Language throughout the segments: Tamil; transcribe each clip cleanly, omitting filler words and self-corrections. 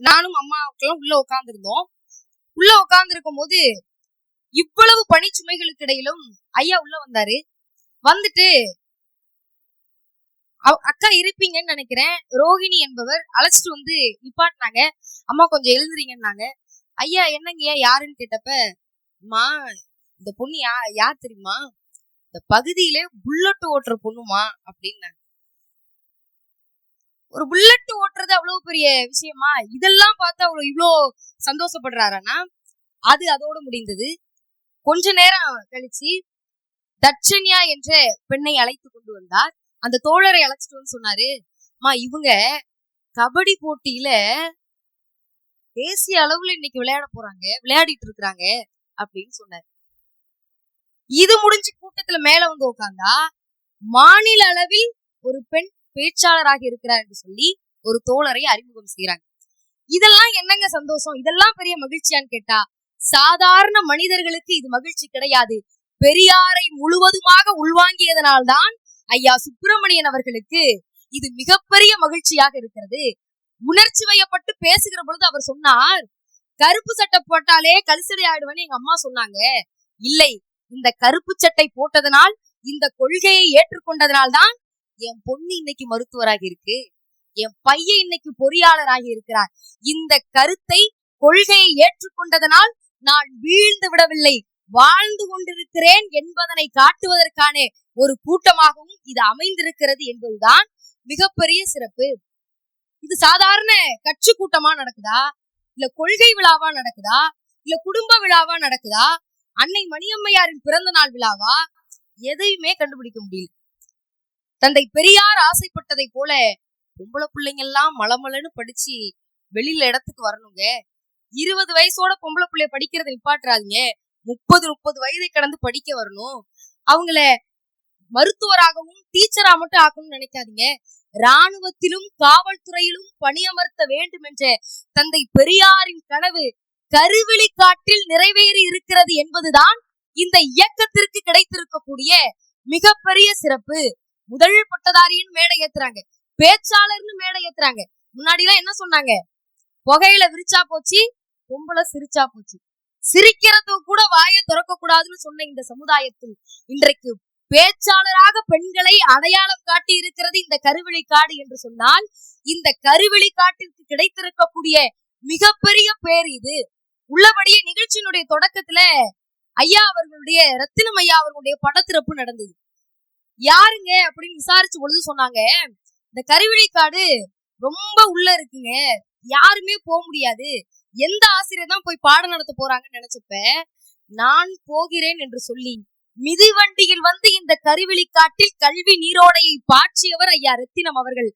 நானும் அம்மாவுக்கெல்லாம் உள்ள உட்கார்ந்துருந்தோம். உள்ள உட்கார்ந்து போது இவ்வளவு பணிச்சுமைகளுக்கு இடையிலும் ஐயா உள்ள வந்தாரு. வந்துட்டு அக்கா இருப்பீங்கன்னு நினைக்கிறேன், ரோஹிணி என்பவர் அழைச்சிட்டு வந்து நிப்பாட்டினாங்க. அம்மா கொஞ்சம் எழுந்துறீங்கன்னாங்க. ஐயா என்னங்க யாருன்னு கேட்டப்ப, அம்மா இந்த பொண்ணு யார் தெரியுமா, இந்த பகுதியில புல்லட் ஓட்டுற பொண்ணுமா அப்படின்னாங்க. ஒரு புல்லட் ஓட்டுறது அவ்வளவு பெரிய விஷயமா? இதெல்லாம் பார்த்து அவ்வளவு இவ்வளோ சந்தோஷப்படுறாரானா அது அதோட முடிந்தது. கொஞ்ச நேரம் கழிச்சு தட்சண்யா என்ற பெண்ணை அழைத்து கொண்டு வந்தார். அந்த தோழரை அழைச்சிட்டு வந்து சொன்னாரு, அம்மா இவங்க கபடி போட்டியில தேசிய அளவுல இன்னைக்கு விளையாட போறாங்க, விளையாடிட்டு இருக்கிறாங்க அப்படின்னு சொன்னாரு. இது முடிஞ்சு கூட்டத்துல மேல வந்து உட்கார்ந்தா மாநில அளவில் ஒரு பெண் பேச்சாளராக இருக்கிறார் என்று சொல்லி ஒரு தோழரை அறிமுகம் செய்யறாங்க. இதெல்லாம் என்னங்க சந்தோஷம், இதெல்லாம் பெரிய மகிழ்ச்சியான்னு கேட்டா, சாதாரண மனிதர்களுக்கு இது மகிழ்ச்சி கிடையாது. பெரியாரை முழுவதுமாக உள்வாங்கியதனால்தான் ஐயா சுப்பிரமணியன் அவர்களுக்கு இது மிகப்பெரிய மகிழ்ச்சியாக இருக்கிறது. உணர்ச்சி வயப்பட்டு பேசுகிற பொழுது அவர் சொன்னார், கருப்பு சட்டை போட்டாலே கழுசடை ஆயிடுவேன்னு எங்க அம்மா சொன்னாங்க. இல்லை, இந்த கருப்பு சட்டை போட்டதனால், இந்த கொள்கையை ஏற்றுக்கொண்டதனால்தான் என் பொண்ணு இன்னைக்கு மருத்துவராக இருக்கு, என் பையன் இன்னைக்கு பொறியாளராக இருக்கிறார். இந்த கருத்தை, கொள்கையை ஏற்றுக்கொண்டதனால் நான் வீழ்ந்து விடவில்லை, வாழ்ந்து கொண்டிருக்கிறேன் என்பதனை காட்டுவதற்கான ஒரு கூட்டமாகவும் இது அமைந்திருக்கிறது என்பதுதான் மிகப்பெரிய சிறப்பு. இது சாதாரண கட்சி கூட்டமா நடக்குதா, இல்ல கொள்கை விழாவா நடக்குதா, இல்ல குடும்ப விழாவா நடக்குதா, அன்னை மணியம்மையாரின் பிறந்த நாள் விழாவா? எதையுமே கண்டுபிடிக்க முடியல. தந்தை பெரியார் ஆசைப்பட்டதை போல பொம்பளை பிள்ளைங்க எல்லாம் மலமலன்னு படிச்சு வெளியில இடத்துக்கு வரணுங்க. 20 வயசோட பொம்பளை பிள்ளைய படிக்கிறத நிப்பாட்டுறாதீங்க, 30 வயதை கடந்து படிக்க வரணும். அவங்கள மருத்துவராகவும் டீச்சரா மட்டும் ஆக்கணும்னு நினைக்காதீங்க. இராணுவத்திலும் காவல்துறையிலும் பணியமர்த்த வேண்டும் என்ற தந்தை பெரியாரின் கனவு கருவிழிக்காட்டில் நிறைவேறி இருக்கிறது என்பதுதான் இந்த இயக்கத்திற்கு கிடைத்திருக்கக்கூடிய மிகப்பெரிய சிறப்பு. முதல் பட்டதாரின்னு மேடை ஏத்துறாங்க, பேச்சாளர்னு மேடை ஏத்துறாங்க. முன்னாடி எல்லாம் என்ன சொன்னாங்க, புகையில விரிச்சா போச்சு, பொம்பளை சிரிச்சா போச்சு. சிரிக்கிறதுக்கு கூட வாயை திறக்க கூடாதுன்னு சொன்ன இந்த சமுதாயத்தில் இன்றைக்கு பேச்சாளராக பெண்களை அடையாளம் காட்டி இருக்கிறது இந்த கருவிழிக்காடு என்று சொன்னால், இந்த கருவிழிக்காட்டிற்கு கிடைத்திருக்கக்கூடிய மிகப்பெரிய பேர் இது. உள்ளபடியே நிகழ்ச்சியினுடைய தொடக்கத்துல ஐயா அவர்களுடைய, ரத்தினம் ஐயா அவர்களுடைய படத்திறப்பு நடந்தது. யாருங்க அப்படின்னு விசாரிச்ச பொழுது சொன்னாங்க, இந்த கருவிழிக்காடு ரொம்ப உள்ள இருக்குங்க, யாருமே போக முடியாது, எந்த ஆசிரியர் தான் போய் பாடம் நடத்த போறாங்கன்னு நினைச்சப்ப, நான் போகிறேன் என்று சொல்லி மிதிவண்டியில் வந்து இந்த கருவிழிக்காட்டில் கல்வி நீரோடையை பாய்ச்சியவர் ஐயா ரத்தினம் அவர்கள்.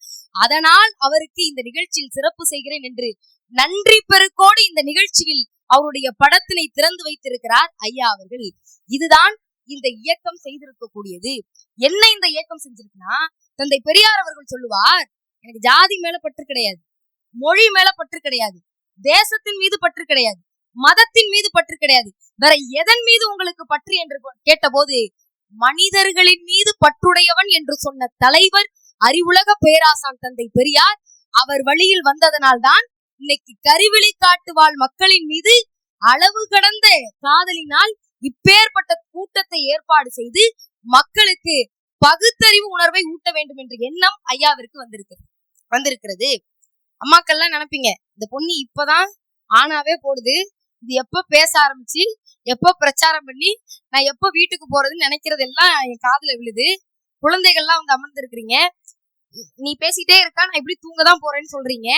அதனால் அவருக்கு இந்த நிகழ்ச்சியில் சிறப்பு செய்கிறேன் என்று நன்றி பெருக்கோடு இந்த நிகழ்ச்சியில் அவருடைய படத்தினை திறந்து வைத்திருக்கிறார் ஐயா அவர்கள். இதுதான் இந்த இயக்கம் செய்திருக்கக்கூடியது. என்ன இந்த இயக்கம் செஞ்சிருக்குன்னா, தந்தை பெரியார் அவர்கள் சொல்லுவார், எனக்கு ஜாதி மேல பற்று கிடையாது, மொழி மேல பற்று கிடையாது, தேசத்தின் மீது பற்று கிடையாது, மதத்தின் மீது பற்று கிடையாது, வேற எதன் மீது உங்களுக்கு பற்று என்று கேட்டபோது, மனிதர்களின் மீது பற்றுடையவன் என்று சொன்ன தலைவர் அறிவுலக பேராசான் தந்தை பெரியார். அவர் வழியில் வந்ததனால்தான் இன்னைக்கு கருவிழிக்காட்டு வாழ் மக்களின் மீது அளவு கடந்த காதலினால் இப்பேற்பட்ட கூட்டத்தை ஏற்பாடு செய்து மக்களுக்கு பகுத்தறிவு உணர்வை ஊட்ட வேண்டும் என்ற எண்ணம் ஐயாவிற்கு வந்திருக்கிறது. அம்மாக்கள்லாம் நினைப்பீங்க, இந்த பொண்ணு இப்பதான் ஆனாவே போடுது, இது எப்ப பேச ஆரம்பிச்சு, எப்ப பிரச்சாரம் பண்ணி, நான் எப்ப வீட்டுக்கு போறதுன்னு நினைக்கிறது எல்லாம் என் காதுல விழுது. குழந்தைகள்லாம் வந்து அமர்ந்திருக்கிறீங்க, நீ பேசிட்டே இருக்கா, நான் எப்படி தூங்கதான் போறேன்னு சொல்றீங்க.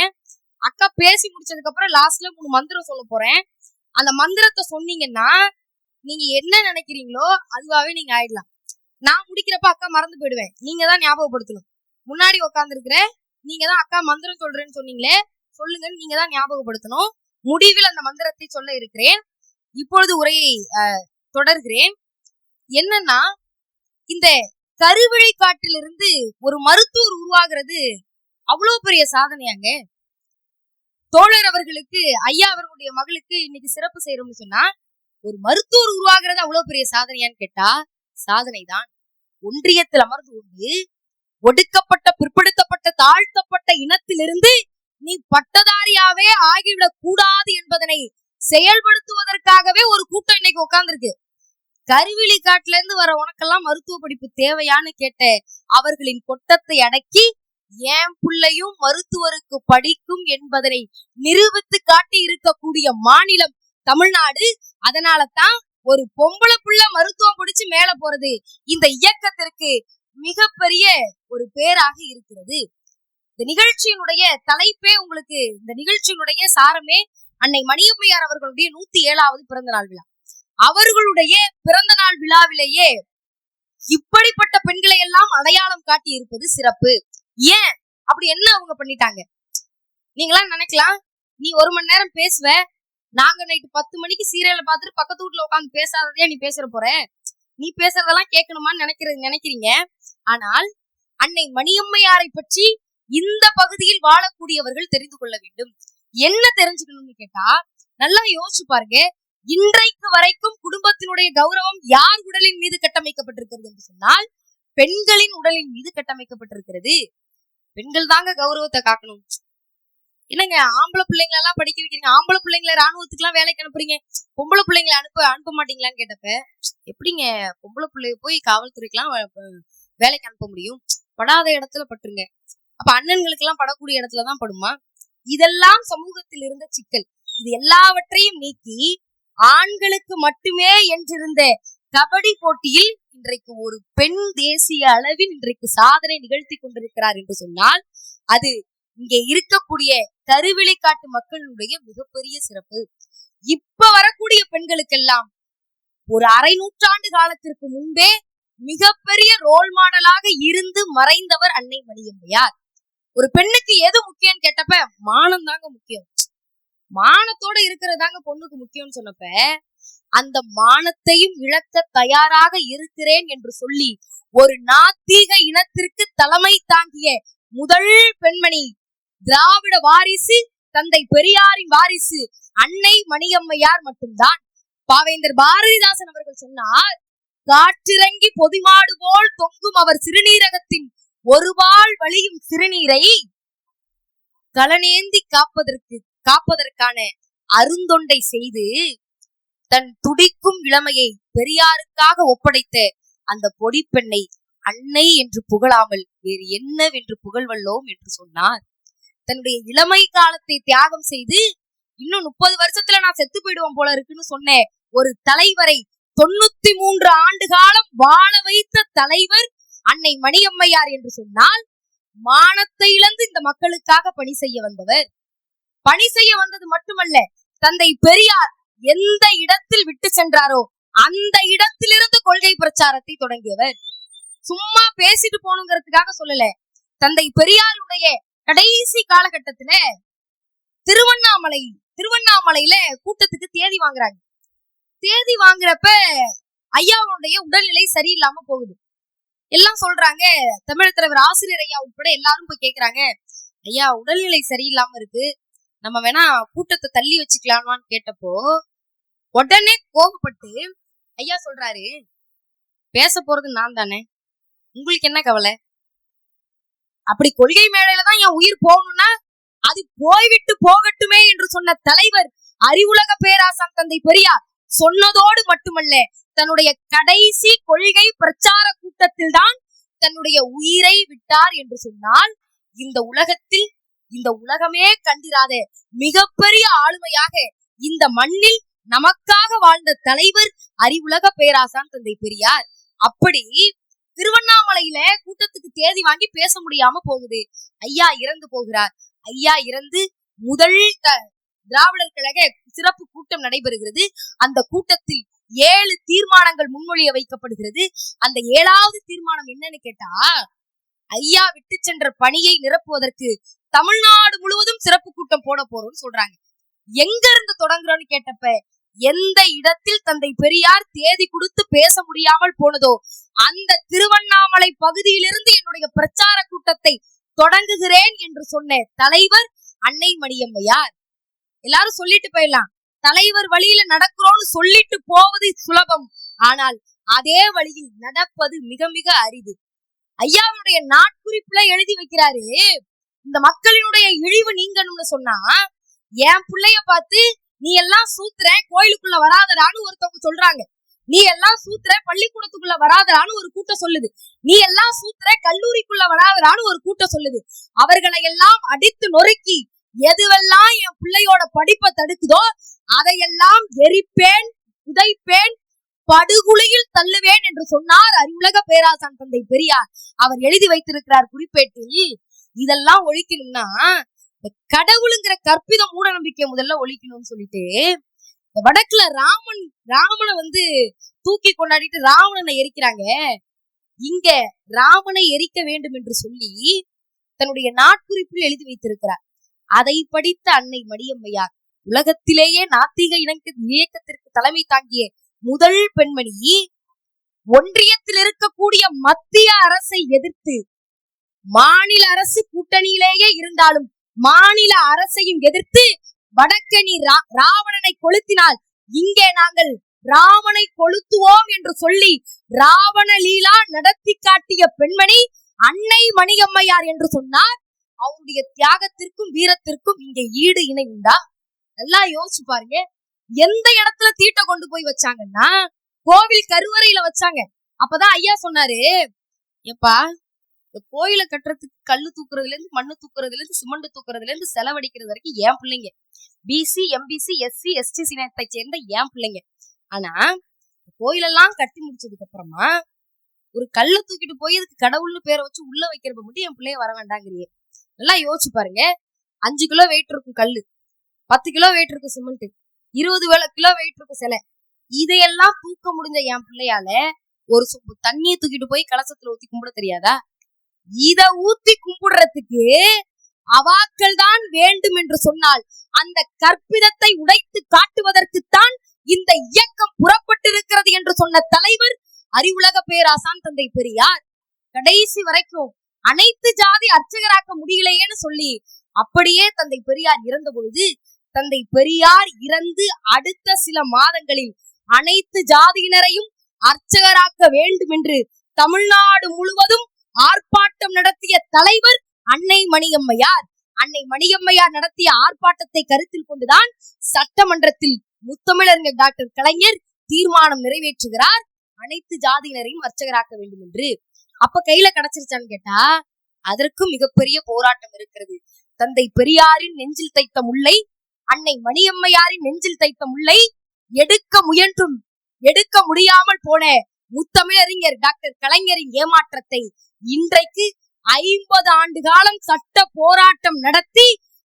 அக்கா பேசி முடிச்சதுக்கு அப்புறம் லாஸ்ட்ல 3 மந்திரம் சொல்ல போறேன். அந்த மந்திரத்தை சொன்னீங்கன்னா நீங்க என்ன நினைக்கிறீங்களோ அதுவாவே நீங்க ஆயிடலாம். நான் முடிக்கிறப்ப அக்கா மறந்து போயிடுவேன், நீங்க தான் ஞாபகப்படுத்தணும். முன்னாடி உட்காந்துருக்கிற நீங்க தான் அக்கா மந்திரம் சொல்றேன்னு சொன்னீங்களே, சொல்லுங்கன்னு நீங்க தான் ஞாபகப்படுத்தணும். முடிவில் அந்த மந்திரத்தை சொல்ல இருக்கிறேன். இப்பொழுது உரையை தொடர்கிறேன். என்னன்னா, இந்த கருவிழிக்காட்டிலிருந்து ஒரு மருத்துவர் உருவாகிறது அவ்வளவு பெரிய சாதனையாங்க. தோழர் அவர்களுக்கு, ஐயா அவர்களுடைய மகளுக்கு இன்னைக்கு சிறப்பு செய்யறோம்னு சொன்னா, ஒரு மருத்துவர் உருவாகிறது அவ்வளவு பெரிய சாதனையான்னு கேட்டா சாதனைதான். ஒன்றியத்தில் அமர்ந்து கொண்டு ஒடுக்கப்பட்ட, பிற்படுத்தப்பட்ட, தாழ்த்தப்பட்ட இனத்திலிருந்து நீ பட்டதாரி மருத்துவமனையாவே ஆகிவிடக் கூடாது என்பதனை செயல்படுத்துவதற்காகவே ஒரு கூட்டம் இன்னைக்கு உட்கார்ந்துருக்கு. கருவிழி காட்டுல இருந்து வர உனக்கெல்லாம் மருத்துவ படிப்பு தேவையான்னு கேட்ட அவர்களின் கொட்டத்தை அடக்கி ஏன் பிள்ளையும் மருத்துவருக்கு படிக்கும் என்பதனை நிரூபித்து காட்டி இருக்கக்கூடிய மாநிலம் தமிழ்நாடு. அதனாலதான் ஒரு பொம்பளை புள்ள மருத்துவம் பிடிச்சு மேல போறது இந்த இயக்கத்திற்கு மிகப்பெரிய ஒரு பேராக இருக்கிறது. இந்த நிகழ்ச்சியினுடைய தலைப்பே உங்களுக்கு, இந்த நிகழ்ச்சியினுடைய சாரமே அன்னை மணியம்மையார் அவர்களுடைய 107வது பிறந்த நாள் விழா. அவர்களுடைய பிறந்த நாள் விழாவிலேயே இப்படிப்பட்ட பெண்களை எல்லாம் அடையாளம் காட்டி இருப்பது சிறப்பு. ஏன் அப்படி என்ன அவங்க பண்ணிட்டாங்க? நீங்களாம் நினைக்கலாம், நீ 1 மணி நேரம் பேசுவ, நாங்க நைட்டு 10 மணிக்கு சீரியலை பார்த்துட்டு பக்கத்து வீட்டுல உட்காந்து பேசாததே நீ பேசுற போற, நீ பேசுறதெல்லாம் கேட்கணுமான்னு நினைக்கிறீங்க. ஆனால் அன்னை மணியம்மையாரை பற்றி இந்த பகுதியில் வாழக்கூடியவர்கள் தெரிந்து கொள்ள வேண்டும். என்ன தெரிஞ்சுக்கணும்னு கேட்டா, நல்லா யோசிச்சு பாருங்க. இன்றைக்கு வரைக்கும் குடும்பத்தினுடைய கௌரவம் யார் உடலின் மீது கட்டமைக்கப்பட்டிருக்கிறது என்று சொன்னால் பெண்களின் உடலின் மீது கட்டமைக்கப்பட்டிருக்கிறது. பெண்கள் தாங்க கௌரவத்தை காக்கணும். என்னங்க ஆம்பளை பிள்ளைங்களை எல்லாம் படிக்க வைக்கிறீங்க, ஆம்பளை பிள்ளைங்களை ராணுவத்துக்கு எல்லாம் வேலைக்கு அனுப்புறீங்க, பொம்பளை பிள்ளைங்களை அனுப்ப மாட்டீங்களான்னு கேட்டப்ப, எப்படிங்க பொம்பளை பிள்ளைய போய் காவல்துறைக்கு எல்லாம் வேலைக்கு அனுப்ப முடியும்? படாத இடத்துல பட்டுருங்க. அப்ப அண்ணன்களுக்கு எல்லாம் படக்கூடிய இடத்துலதான் படுமா? இதெல்லாம் சமூகத்தில் இருந்த சிக்கல். இது எல்லாவற்றையும் நீக்கி ஆண்களுக்கு மட்டுமே என்றிருந்த கபடி போட்டியில் இன்றைக்கு ஒரு பெண் தேசிய அளவில் இன்றைக்கு சாதனை நிகழ்த்தி கொண்டிருக்கிறார் என்று சொன்னால் அது இங்கே இருக்கக்கூடிய கருவிழிக்காட்டு மக்களுடைய மிகப்பெரிய சிறப்பு. இப்ப வரக்கூடிய பெண்களுக்கெல்லாம் ஒரு அரை நூற்றாண்டு காலத்திற்கு முன்பே மிகப்பெரிய ரோல் மாடலாக இருந்து மறைந்தவர் அன்னை மணியம்மையார். ஒரு பெண்ணுக்கு எது முக்கியம் கேட்டப்ப மானம் தாங்க முக்கியம், மானத்தோட இருக்கிறதாங்க பொண்ணுக்கு முக்கியம்னு சொன்னப்ப அந்த மானத்தையும் இழக்க தயாராக இருக்கிறேன் என்று சொல்லி ஒரு நாத்திக இனத்திற்கு தலைமை தாங்கிய முதல் பெண்மணி, திராவிட வாரிசு, தந்தை பெரியாரின் வாரிசு அன்னை மணியம்மையார் மட்டும்தான். பாவேந்தர் பாரதிதாசன் அவர்கள் சொன்னார், காற்றிறங்கி பொதிமாடு போல் தொங்கும் அவர் சிறுநீரகத்தின் ஒருவாள் வழியும் சிறுநீரை களனேந்தி காப்பதற்கான அருந்தொண்டை செய்து தன் துடிக்கும் இளமையை பெரியாருக்காக ஒப்படைத்த அந்த பொடி பெண்ணை அன்னை என்று புகழாமல் வேறு என்னவென்று புகழ்வல்லோம் என்று சொன்னார். தன்னுடைய இளமை காலத்தை தியாகம் செய்து இன்னும் 30 வருஷத்துல நான் செத்து போயிடுவோம் போல இருக்குன்னு சொன்ன ஒரு தலைவரை 93 ஆண்டு காலம் வாழ வைத்த தலைவர் அன்னை மணியம்மையார் என்று சொன்னால் மானத்தை இழந்து இந்த மக்களுக்காக பணி செய்ய வந்தவர். பணி செய்ய வந்தது மட்டுமல்ல, தந்தை பெரியார் எந்த இடத்தில் விட்டு சென்றாரோ அந்த இடத்திலிருந்து கொள்கை பிரச்சாரத்தை தொடங்கியவர். சும்மா பேசிட்டு போகணுங்கிறதுக்காக சொல்லல. தந்தை பெரியாருடைய கடைசி காலகட்டத்துல திருவண்ணாமலையில கூட்டத்துக்கு தேதி வாங்குறாங்க. தேதி வாங்குறப்ப ஐயாவுடைய உடல்நிலை சரியில்லாம போகுது. எல்லாம் சொல்றாங்க, தமிழ் தலைவர் ஆசிரியர் ஐயா உட்பட எல்லாரும் போய் கேக்குறாங்க, ஐயா உடல்நிலை சரியில்லாம இருக்கு, நம்ம வேணா கூட்டத்தை தள்ளி வச்சுக்கலாமான்னு கேட்டப்போ உடனே கோபப்பட்டு ஐயா சொல்றாரு, பேச போறது நான் தானே, உங்களுக்கு என்ன கவலை? அப்படி கொள்கை மேடையிலதான் என் உயிர் போகணும்னா அது போய்விட்டு போகட்டுமே என்று சொன்ன தலைவர் அறிவுலக பேராசான் தந்தை பெரியார் சொன்னதோடு மட்டுமல்ல, தன்னுடைய கடைசி கொள்கை பிரச்சார கூட்டத்தில் தான் தன்னுடைய உயிரை விட்டார் என்று சொன்னால் இந்த உலகத்தில் இந்த உலகமே கண்டிராத மிகப்பெரிய ஆளுமையாக இந்த மண்ணில் நமக்காக வாழ்ந்த தலைவர் அறிவுலக பேராசான் தந்தை பெரியார். அப்படி திருவண்ணாமலையில கூட்டத்துக்கு தேதி வாங்கி பேச முடியாம போகுது. ஐயா இறந்து போகிறார். ஐயா இறந்து முதல் திராவிடர் கழக சிறப்பு கூட்டம் நடைபெறுகிறது. அந்த கூட்டத்தில் 7 தீர்மானங்கள் முன்மொழிய வைக்கப்படுகிறது. அந்த 7வது தீர்மானம் என்னன்னு கேட்டா, ஐயா விட்டு சென்ற பணியை நிரப்புவதற்கு தமிழ்நாடு முழுவதும் சிறப்பு கூட்டம் போட போறோம்னு சொல்றாங்க. எங்க இருந்து தொடங்குறோம்னு கேட்டப்ப, எந்த இடத்தில் தந்தை பெரியார் தேதி கொடுத்து பேச முடியாமல் போனதோ அந்த திருவண்ணாமலை பகுதியிலிருந்து என்னுடைய பிரச்சார கூட்டத்தை தொடங்குகிறேன் என்று சொன்ன தலைவர் அன்னை மணியம்மையார். எல்லாரும் சொல்லிட்டு போயிடலாம், தலைவர் வழியில நடக்கிறோம்னு சொல்லிட்டு போவது சுலபம், ஆனால் அதே வழியில் நடப்பது மிக மிக அரிது. ஐயாவுடைய நாட்குறிப்புல எழுதி வைக்கிறாரு, இந்த மக்களினுடைய இழிவு நீங்கணும்னு சொன்னா என் பிள்ளைய பார்த்து நீ எல்லாம் சூத்துற கோயிலுக்குள்ள வராதடான்னு ஒருத்தவங்க சொல்றாங்க, நீ எல்லாம் சூத்துற பள்ளிக்கூடத்துக்குள்ள வராதடான்னு ஒரு கூட்டம் சொல்லுது, நீ எல்லாம் சூத்துற கல்லூரிக்குள்ள வராதடான்னு ஒரு கூட்டம் சொல்லுது. அவர்களை எல்லாம் அடித்து நொறுக்கி எதுவெல்லாம் என் பிள்ளையோட படிப்பை தடுக்குதோ அதையெல்லாம் எரிப்பேன், உதைப்பேன், படுகுழியில் தள்ளுவேன் என்று சொன்னார் அறிவுலக பேராசான் தந்தை பெரியார். அவர் எழுதி வைத்திருக்கிறார் குறிப்பேட்டில். இதெல்லாம் ஒழிக்கணும்னா கடவுளுங்கிற கற்பித மூட நம்பிக்கை முதல்ல ஒழிக்கணும்னு சொல்லிட்டு வடக்குல ராமனை தூக்கி கொண்டாடிட்டு ராவணனை எரிக்கிறாங்க. இங்க ராமனை எரிக்க வேண்டும் என்று சொல்லி தன்னுடைய நாட்குறிப்பில் எழுதி வைத்திருக்கிறார். அதை படித்த அன்னை மணியம்மையார் உலகத்திலேயே நாத்திக இயக்கத்திற்கு தலைமை தாங்கிய முதல் பெண்மணி. ஒன்றியத்தில் இருக்கக்கூடிய மத்திய அரசை எதிர்த்து மாநில அரசு கூட்டணியிலேயே இருந்தாலும் மாநில அரசையும் எதிர்த்து வடக்கணி ராவணனை கொளுத்தினால் இங்கே நாங்கள் ராவனை கொளுத்துவோம் என்று சொல்லி ராவண லீலா நடத்தி காட்டிய பெண்மணி அன்னை மணியம்மையார் என்று சொன்னார். அவருடைய தியாகத்திற்கும் வீரத்திற்கும் இங்க ஈடு இணை உண்டா? நல்லா யோசிச்சு பாருங்க. எந்த இடத்துல தீட்ட கொண்டு போய் வச்சாங்கன்னா கோவில் கருவறையில வச்சாங்க. அப்பதான் ஐயா சொன்னாரு, எப்பா இந்த கோயிலை கட்டுறதுக்கு கல்லு தூக்குறதுல இருந்து மண்ணு தூக்குறதுல இருந்து சிமெண்ட் தூக்குறதுல இருந்து செலவடிக்கிறது வரைக்கும் என் பிள்ளைங்க, பிசி எம்பிசி எஸ்சி எஸ்டி சினத்தை சேர்ந்த என் பிள்ளைங்க. ஆனா கோயிலெல்லாம் கட்டி முடிச்சதுக்கு அப்புறமா ஒரு கல்லை தூக்கிட்டு போய் அதுக்கு கடவுள்னு பேரை வச்சு உள்ள வைக்கிறப்ப மட்டும் என் பிள்ளைய வர வேண்டாங்கிறீங்க. நல்லா யோசிச்சு பாருங்க. 5 கிலோ வெயிட் இருக்கும் கல்லு, 10 கிலோ வெயிட் இருக்கும் சிமெண்ட், 20 கிலோ வெயிட் இருக்கும் சிலை. இதையெல்லாம் தூக்க முடிஞ்ச என் பிள்ளையால ஒரு சொம்பு தண்ணியை தூக்கிட்டு போய் கலசத்துல ஊத்தி கும்பிட தெரியாதா? இத ஊத்தி கும்பிடுறதுக்கு அவாக்கள் தான் வேண்டும் என்று சொன்னால் அந்த கற்பிதத்தை உடைத்து காட்டுவதற்குத்தான் இந்த இயக்கம் புறப்பட்டிருக்கிறது என்று சொன்ன தலைவர் அறிவுலக பேராசான் தந்தை பெரியார். கடைசி வரைக்கும் அனைத்து ஜாதி அர்ச்சகராக்க முடியலையேன்னு சொல்லி அப்படியே தந்தை பெரியார் இறந்த பொழுது, தந்தை பெரியார் இறந்து அடுத்த சில மாதங்களில் அனைத்து ஜாதியினரையும் அர்ச்சகராக்க வேண்டும் என்று தமிழ்நாடு முழுவதும் ஆர்ப்பாட்டம் நடத்திய தலைவர் அன்னை மணியம்மையார். அன்னை மணியம்மையார் நடத்திய ஆர்ப்பாட்டத்தை கருத்தில் கொண்டுதான் சட்டமன்றத்தில் முத்தமிழறிஞர் டாக்டர் கலைஞர் தீர்மானம் நிறைவேற்றுகிறார், அனைத்து ஜாதியினரையும் அர்ச்சகராக்க வேண்டும் என்று. அப்ப கையில கிடைச்சிருச்சான்னு கேட்டா அதற்கும் மிகப்பெரிய போராட்டம் இருக்கிறது. தந்தை பெரியாரின் நெஞ்சில் தைத்த முல்லை, அன்னை மணியம்மையாரின் நெஞ்சில் தைத்த முல்லை எடுக்க முயன்றும் எடுக்க முடியாமல் போன முத்தமிழறிஞர் டாக்டர் கலைஞரின் ஏமாற்றத்தை இன்றைக்கு 50 ஆண்டு காலம் சட்ட போராட்டம் நடத்தி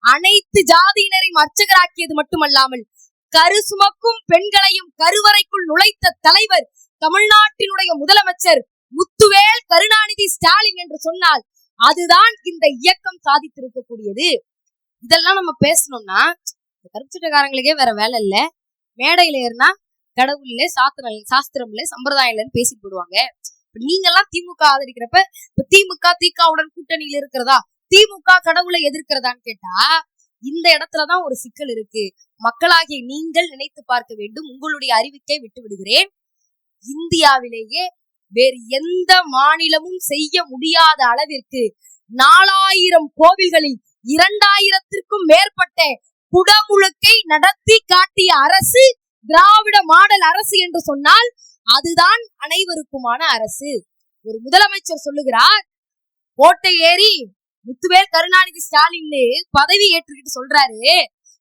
அனைத்து ஜாதியினரையும் அர்ச்சகராக்கியது மட்டுமல்லாமல் கரு சுமக்கும் பெண்களையும் கருவறைக்குள் நுழைத்த தலைவர் தமிழ்நாட்டினுடைய முதலமைச்சர் முத்துவேல் கருணாநிதி ஸ்டாலின் என்று சொன்னால் அதுதான் இந்த இயக்கம் சாதித்திருக்கக்கூடியது. இதெல்லாம் நம்ம பேசணும்னா இந்த கருப்புச்சட்டக்காரங்களுக்கே வேற வேலை இல்ல, மேடையில ஏறினா கடவுள் இல்ல, சாஸ்திரம் இல்ல, சம்பிரதாயம் இல்லன்னு பேசிட்டு போடுவாங்க. நீங்க எல்லாம் திமுக ஆதரிக்கிறப்ப இப்ப திமுக திகாவுடன் கூட்டணியில இருக்கிறதா, திமுக கடவுளை எதிர்க்கிறதான்னு கேட்டா இந்த இடத்துலதான் ஒரு சிக்கல் இருக்கு. மக்களாகிய நீங்கள் நினைத்து பார்க்க வேண்டும். உங்களுடைய அறிவிக்கை விட்டு விடுகிறேன். இந்தியாவிலேயே வேறு எந்த மாநிலமும் செய்ய முடியாத அளவிற்கு 4000 கோவில்களில் 2000த்திற்கும் மேற்பட்ட குடமுழுக்கை நடத்தி காட்டிய அரசு திராவிட மாடல் அரசு என்று சொன்னால் அதுதான் அனைவருக்குமான அரசு. ஒரு முதலமைச்சர் சொல்லுகிறார், கோட்டை ஏறி முத்துவேல் கருணாநிதி ஸ்டாலின் பதவி ஏற்றுக்கிட்டு சொல்றாரு,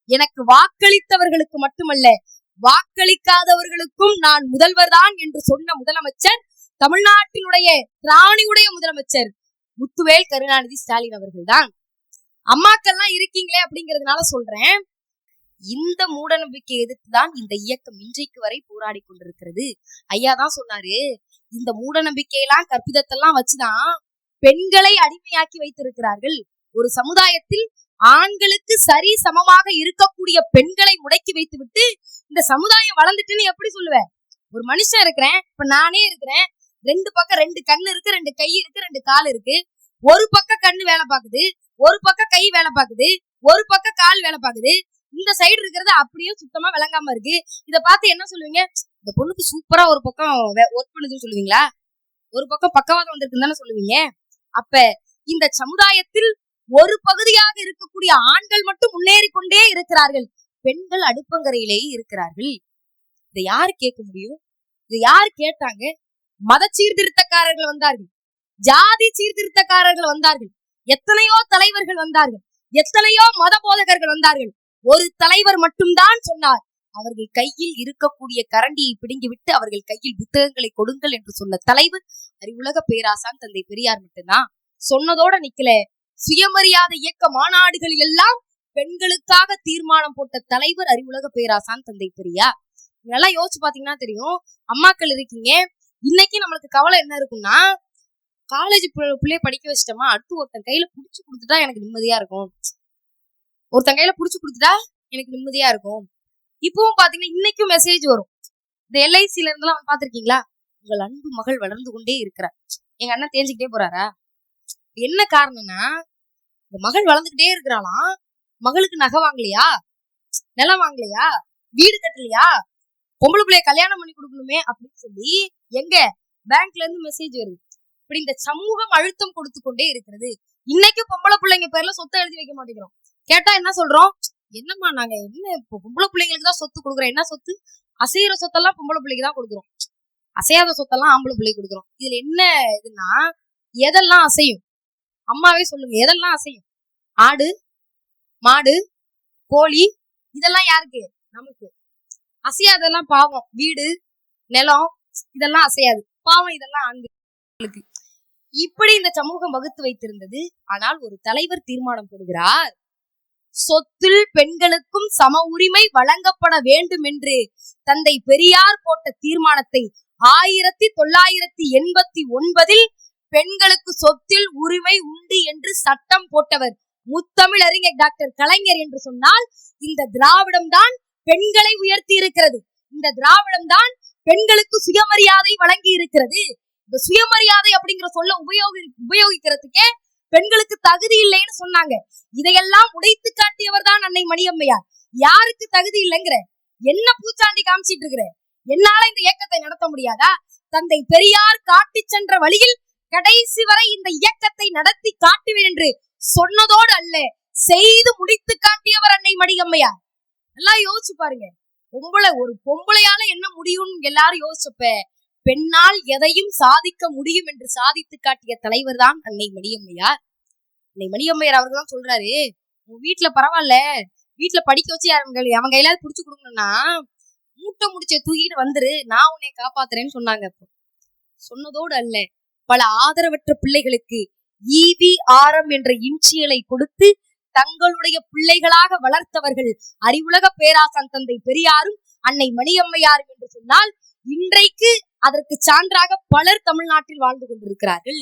எனக்கு வாக்களித்தவர்களுக்கு மட்டுமல்ல வாக்களிக்காதவர்களுக்கும் நான் முதல்வர் தான் என்று சொன்ன முதலமைச்சர் தமிழ்நாட்டினுடைய திராணியுடைய முதலமைச்சர் முத்துவேல் கருணாநிதி ஸ்டாலின் அவர்கள் தான். அம்மாக்கள்லாம் இருக்கீங்களே அப்படிங்கிறதுனால சொல்றேன், இந்த மூட நம்பிக்கை எதிர்த்துதான் இந்த இயக்கம் இன்றைக்கு வரை போராடி கொண்டிருக்கிறது. ஐயா தான் சொன்னாரு, இந்த மூட நம்பிக்கையெல்லாம் கற்பிதத்தெல்லாம் வச்சுதான் பெண்களை அடிமையாக்கி வைத்திருக்கிறார்கள். ஒரு சமுதாயத்தில் ஆண்களுக்கு சரி சமமாக இருக்கக்கூடிய பெண்களை முடக்கி வைத்து விட்டு இந்த சமுதாயம் வளர்ந்துட்டுன்னு எப்படி சொல்லுவேன்? ஒரு மனுஷன் இருக்கிறேன், இப்ப நானே இருக்கிறேன், 2 பக்கம் 2 கண்ணு இருக்கு, 2 கை இருக்கு, 2 கால் இருக்கு. ஒரு பக்கம் கண்ணு வேலை பாக்குது, ஒரு பக்கம் கை வேலை பாக்குது, ஒரு பக்கம் கால் வேலை பாக்குது. இந்த சைடு இருக்கிறது அப்படியே சுத்தமா விளங்காம இருக்கு. இத பார்த்து என்ன சொல்லுவீங்க? இந்த பொண்ணுக்கு சூப்பரா ஒரு பக்கம் ஒர்க் பண்ணுதுன்னு சொல்லுவீங்களா? ஒரு பக்கம் பக்கவாதம் வந்திருக்குன்னு தானே சொல்லுவீங்க. அப்ப இந்த சமுதாயத்தில் ஒரு பகுதியாக இருக்கக்கூடிய ஆண்கள் மட்டும் முன்னேறி கொண்டே இருக்கிறார்கள், பெண்கள் அடுப்பங்கரையிலேயே இருக்கிறார்கள். இதை யாரு கேட்க முடியும்? இதை யாரு கேட்டாங்க? மத சீர்திருத்தக்காரர்கள் வந்தார்கள், ஜாதி சீர்திருத்தக்காரர்கள் வந்தார்கள், எத்தனையோ தலைவர்கள் வந்தார்கள், எத்தனையோ மத போதகர்கள் வந்தார்கள். ஒரு தலைவர் மட்டும்தான் சொன்னார், அவர்கள் கையில் இருக்கக்கூடிய கரண்டியை பிடுங்கிவிட்டு அவர்கள் கையில் புத்தகங்களை கொடுங்கள் என்று சொன்ன தலைவர் அறிவுலக பேராசான் தந்தை பெரியார் மட்டும்தான். சொன்னதோட நிக்கல, சுயமரியாதை இயக்க மாநாடுகளில் எல்லாம் பெண்களுக்காக தீர்மானம் போட்ட தலைவர் அறிவுலக பேராசான் தந்தை பெரியார். நல்லா யோசிச்சு பாத்தீங்கன்னா தெரியும். அம்மாக்கள் இருக்கீங்க, இன்னைக்கு நம்மளுக்கு கவலை என்ன இருக்கும்னா, காலேஜ் பிள்ளைய படிக்க வச்சிட்டோமா, அடுத்து ஒருத்தன் கையில புடிச்சு கொடுத்துட்டா எனக்கு நிம்மதியா இருக்கும், ஒருத்தன் கையில புடிச்சு கொடுத்துட்டா எனக்கு நிம்மதியா இருக்கும். இப்பவும் பாத்தீங்கன்னா இன்னைக்கும் மெசேஜ் வரும். இந்த LICல இருந்தெல்லாம் பாத்திருக்கீங்களா, உங்கள் அன்பு மகள் வளர்ந்து கொண்டே இருக்கிறார். எங்க அண்ணன் தேஞ்சுக்கிட்டே போறாரா? என்ன காரணம்னா, இந்த மகள் வளர்ந்துகிட்டே இருக்கிறாளாம், மகளுக்கு நகை வாங்கலையா, நிலம் வாங்கலையா, வீடு கட்டலையா, பொம்பளை பிள்ளைய கல்யாணம் பண்ணி கொடுக்கணுமே அப்படின்னு சொல்லி எங்க பேங்க்ல இருந்து மெசேஜ் வருது. இப்படி இந்த சமூகம் அழுத்தம் கொடுத்து கொண்டே இருக்கிறது. இன்னைக்கு பொம்பளை பிள்ளைங்க பேர்ல சொத்தை எழுதி வைக்க மாட்டேங்கிறோம். கேட்டா என்ன சொல்றோம், என்னம்மா நாங்க என்ன இப்போ பொம்பளை பிள்ளைங்களுக்கு தான் சொத்து கொடுக்குறோம், என்ன சொத்து, அசைகிற சொத்தெல்லாம் பொம்பளை பிள்ளைக்கு தான் கொடுக்குறோம், அசையாத சொத்தெல்லாம் ஆம்பளை பிள்ளைக்கு கொடுக்குறோம். இதுல என்ன இதுன்னா, எதெல்லாம் அசையும் அம்மாவே சொல்லுங்க, எதெல்லாம் அசையும்? ஆடு, மாடு, கோழி, இதெல்லாம் யாருக்கு? நமக்கு. அசையாதெல்லாம் பாவம், வீடு, நிலம், இதெல்லாம் அசையாது, பாவம், இதெல்லாம் ஆண்களுக்கு. இப்படி இந்த சமூகம் வகுத்து வைத்திருந்தது. ஆனால் ஒரு தலைவர் தீர்மானம் போடுகிறார், சொத்தில் பெண்களுக்கும் சம உரிமை வழங்கப்பட வேண்டும் என்று தந்தை பெரியார் போட்ட தீர்மானத்தை 1989 பெண்களுக்கு சொத்தில் உரிமை உண்டு என்று சட்டம் போட்டவர் முத்தமிழ் அறிஞர் டாக்டர் கலைஞர் என்று சொன்னால், இந்த திராவிடம் தான் பெண்களை உயர்த்தி இருக்கிறது. இந்த திராவிடம் தான் பெண்களுக்கு சுயமரியாதை வழங்கி இருக்கிறது. இந்த சுயமரியாதை அப்படிங்கிற சொல்ல உபயோகிக்கிறதுக்கே பெண்களுக்கு தகுதி இல்லைன்னு சொன்னாங்க. இதையெல்லாம் உடைத்து காட்டியவர் தான் அன்னை மணியம்மையார். யாருக்கு தகுதி இல்லைங்கிற என்ன பூச்சாண்டி காமிச்சிட்டு இருக்கிற? என்னால இந்த இயக்கத்தை நடத்த முடியாதா? தந்தை பெரியார் காட்டி சென்ற வழியில் கடைசி வரை இந்த இயக்கத்தை நடத்தி காட்டுவேன் என்று சொன்னதோடு அல்ல, செய்து முடித்து காட்டியவர் அன்னை மணியம்மையார். எல்லாம் யோசிச்சு பாருங்க. ஒரு பொம்பளையால என்ன முடியும்னு எல்லாரும் யோசிச்சப்ப, பெண்ணால் எதையும் சாதிக்க முடியும் என்று சாதித்து காட்டிய தலைவர் தான் அன்னை மணியம்மையார். அன்னை மணியம்மையார் அவர்கள் தான் சொல்றாரு, உன் வீட்டுல பரவாயில்ல, வீட்டுல படிக்க வச்சு அவன் கையில புடிச்சு கொடுக்கணும்னா மூட்டை முடிச்ச தூக்கிட்டு வந்துரு, நான் உன்னை காப்பாத்துறேன்னு சொன்னாங்க. சொன்னதோடு அல்ல, பல ஆதரவற்ற பிள்ளைகளுக்கு EVRM என்ற இன்சியலை கொடுத்து தங்களுடைய பிள்ளைகளாக வளர்த்தவர்கள் அறிவுலக பேராசான் தந்தை பெரியாரும் அன்னை மணியம்மையாரும் என்று சொன்னால், இன்றைக்கு அதற்கு சான்றாக பலர் தமிழ்நாட்டில் வாழ்ந்து கொண்டிருக்கிறார்கள்.